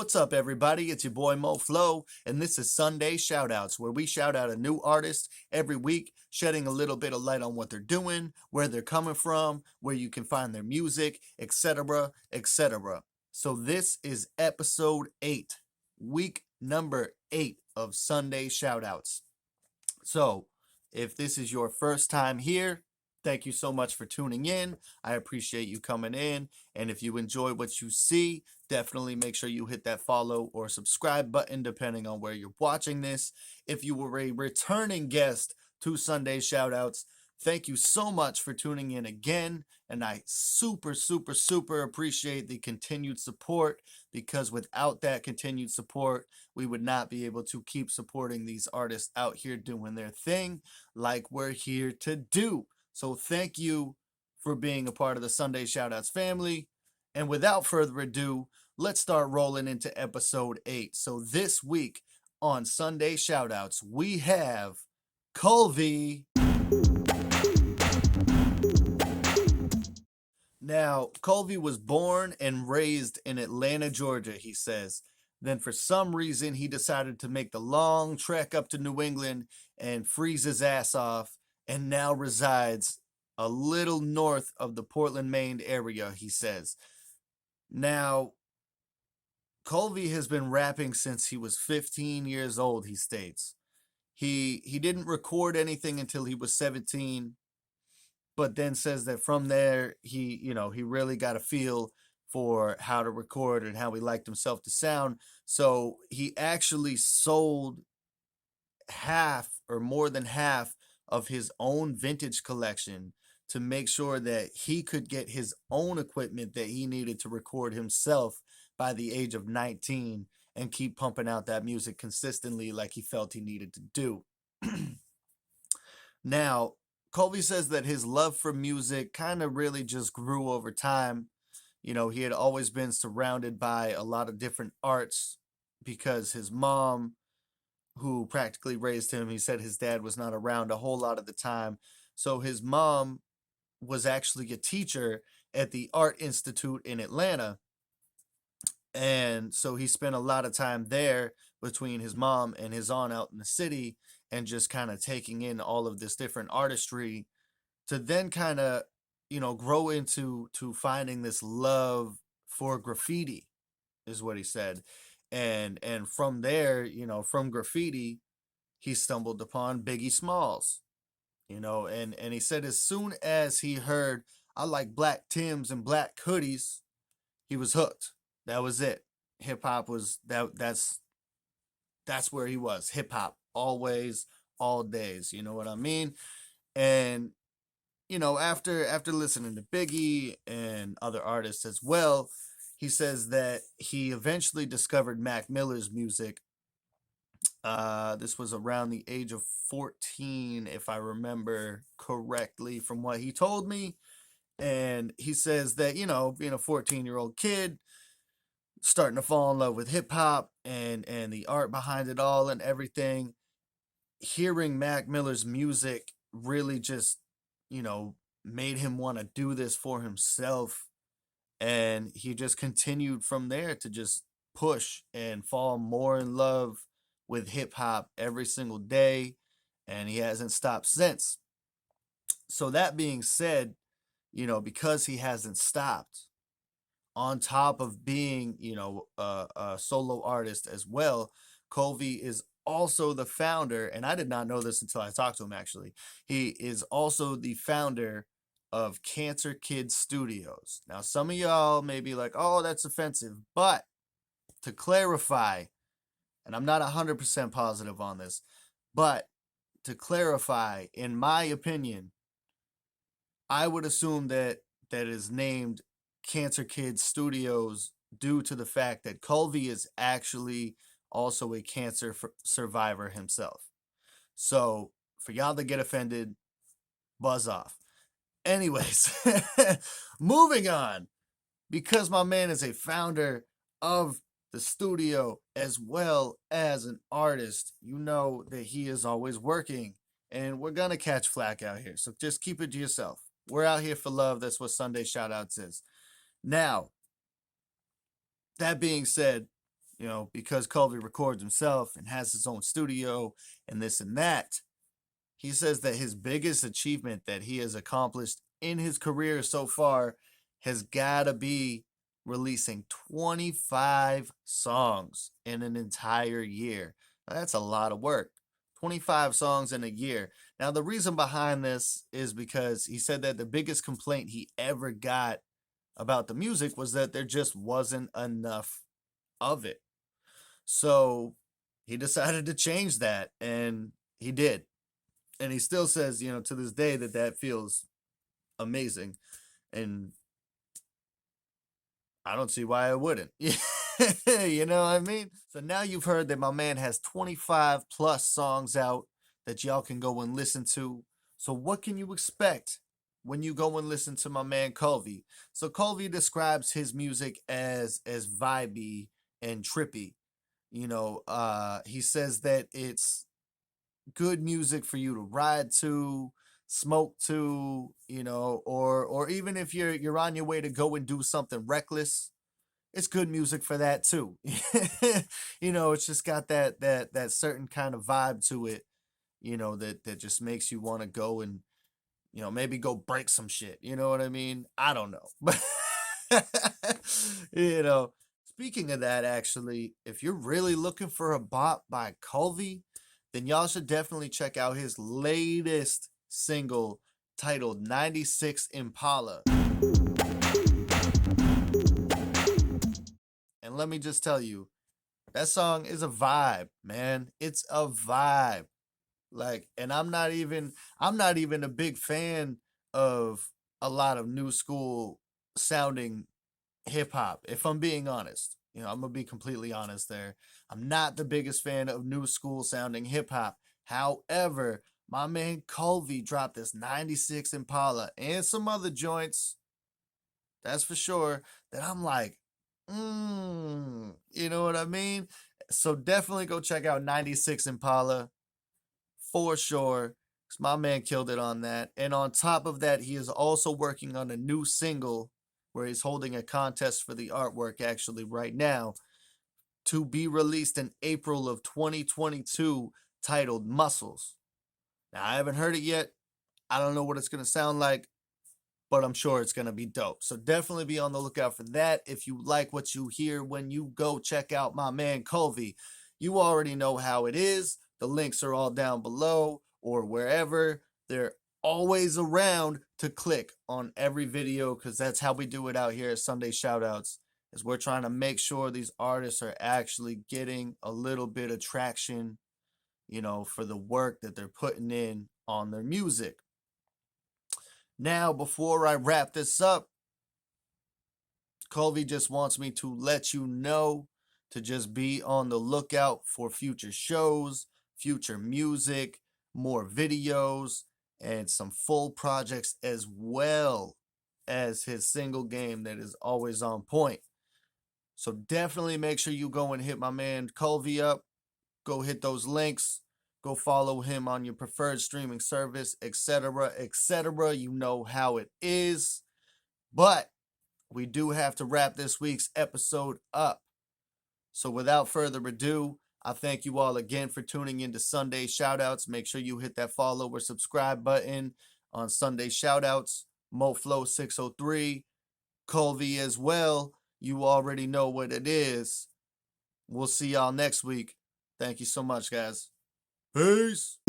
What's up, everybody? It's your boy Mo Flow, and this is Sunday Shoutouts, where we shout out a new artist every week, shedding a little bit of light on what they're doing, where they're coming from, where you can find their music, etc., etc. So this is episode 8, week number 8 of Sunday Shoutouts. So, if this is your first time here, thank you so much for tuning in. I appreciate you coming in. And if you enjoy what you see, definitely make sure you hit that follow or subscribe button, depending on where you're watching this. If you were a returning guest to Sunday Shoutouts, thank you so much for tuning in again. And I super appreciate the continued support, because without that continued support, we would not be able to keep supporting these artists out here doing their thing like we're here to do. So thank you for being a part of the Sunday Shoutouts family. And without further ado, let's start rolling into episode 8. So this week on Sunday Shoutouts, we have Culvie. Now, Culvie was born and raised in Atlanta, Georgia, he says. Then for some reason, he decided to make the long trek up to New England and freeze his ass off, and now resides a little north of the Portland, Maine area, he says. Now, Culvie has been rapping since he was 15 years old, he states. He didn't record anything until he was 17, but then says that from there, he really got a feel for how to record and how he liked himself to sound. So he actually sold half or more than half of his own vintage collection to make sure that he could get his own equipment that he needed to record himself by the age of 19 and keep pumping out that music consistently like he felt he needed to do. Now, Culvie says that his love for music kind of really just grew over time. You know, he had always been surrounded by a lot of different arts because his mom, who practically raised him, he said his dad was not around a whole lot of the time. So his mom was actually a teacher at the Art Institute in Atlanta. And so he spent a lot of time there between his mom and his aunt out in the city, and just kind of taking in all of this different artistry to then kind of, grow into finding this love for graffiti, is what he said. And from there, from graffiti, he stumbled upon Biggie Smalls, and he said as soon as he heard I like black Tims and black hoodies, he was hooked. That was it. Hip hop was that's where he was. Hip hop always, all days, you know what I mean? And after listening to Biggie and other artists as well, he says that he eventually discovered Mac Miller's music. This was around the age of 14, if I remember correctly from what he told me. And he says that, being a 14-year-old kid, starting to fall in love with hip hop and the art behind it all and everything, hearing Mac Miller's music really just, made him want to do this for himself. And he just continued from there to just push and fall more in love with hip hop every single day. And he hasn't stopped since. So that being said, because he hasn't stopped, on top of being, a solo artist as well, Culvie is also the founder, and I did not know this until I talked to him actually. He is also the founder of Cancer Kid Studios. Now, some of y'all may be like, oh, that's offensive, but to clarify, and I'm not 100% positive on this, but to clarify, in my opinion, I would assume that is named Cancer Kid Studios due to the fact that Culvie is actually also a cancer survivor himself. So for y'all to get offended, buzz off. Anyways, moving on. Because my man is a founder of the studio as well as an artist, you know that he is always working. And we're going to catch flack out here. So just keep it to yourself. We're out here for love. That's what Sunday Shoutouts is. Now, that being said, because Culvie records himself and has his own studio and this and that. He says that his biggest achievement that he has accomplished in his career so far has got to be releasing 25 songs in an entire year. Now, that's a lot of work. 25 songs in a year. Now, the reason behind this is because he said that the biggest complaint he ever got about the music was that there just wasn't enough of it. So he decided to change that, and he did. And he still says, to this day that feels amazing. And I don't see why I wouldn't. You know what I mean? So now you've heard that my man has 25 plus songs out that y'all can go and listen to. So what can you expect when you go and listen to my man Culvie? So Culvie describes his music as vibey and trippy. He says that it's good music for you to ride to, smoke to, or even if you're on your way to go and do something reckless, it's good music for that too. It's just got that certain kind of vibe to it, that just makes you want to go and maybe go break some shit. You know what I mean? I don't know. But you know, speaking of that, actually, if you're really looking for a bop by Culvie, then y'all should definitely check out his latest single titled 96 Impala. And let me just tell you, that song is a vibe, man. It's a vibe. Like, and I'm not even a big fan of a lot of new school sounding hip hop, if I'm being honest. I'm gonna be completely honest there. I'm not the biggest fan of new school sounding hip hop. However, my man Culvie dropped this 96 Impala and some other joints, that's for sure, that I'm like, you know what I mean? So definitely go check out 96 Impala for sure. 'Cause my man killed it on that. And on top of that, he is also working on a new single where he's holding a contest for the artwork actually right now to be released in April of 2022 titled Muscles. Now, I haven't heard it yet. I don't know what it's going to sound like, but I'm sure it's going to be dope. So definitely be on the lookout for that. If you like what you hear when you go check out my man Culvie, you already know how it is. The links are all down below or wherever. They're always around to click on every video because that's how we do it out here at Sunday Shoutouts. Is we're trying to make sure these artists are actually getting a little bit of traction, for the work that they're putting in on their music. Now, before I wrap this up, Culvie just wants me to let you know to just be on the lookout for future shows, future music, more videos, and some full projects as well as his single game that is always on point. So definitely make sure you go and hit my man Culvie up. Go hit those links. Go follow him on your preferred streaming service, etc., etc. You know how it is. But we do have to wrap this week's episode up. So without further ado, I thank you all again for tuning into Sunday Shoutouts. Make sure you hit that follow or subscribe button on Sunday Shoutouts. MoFlow603, Culvie as well. You already know what it is. We'll see y'all next week. Thank you so much, guys. Peace.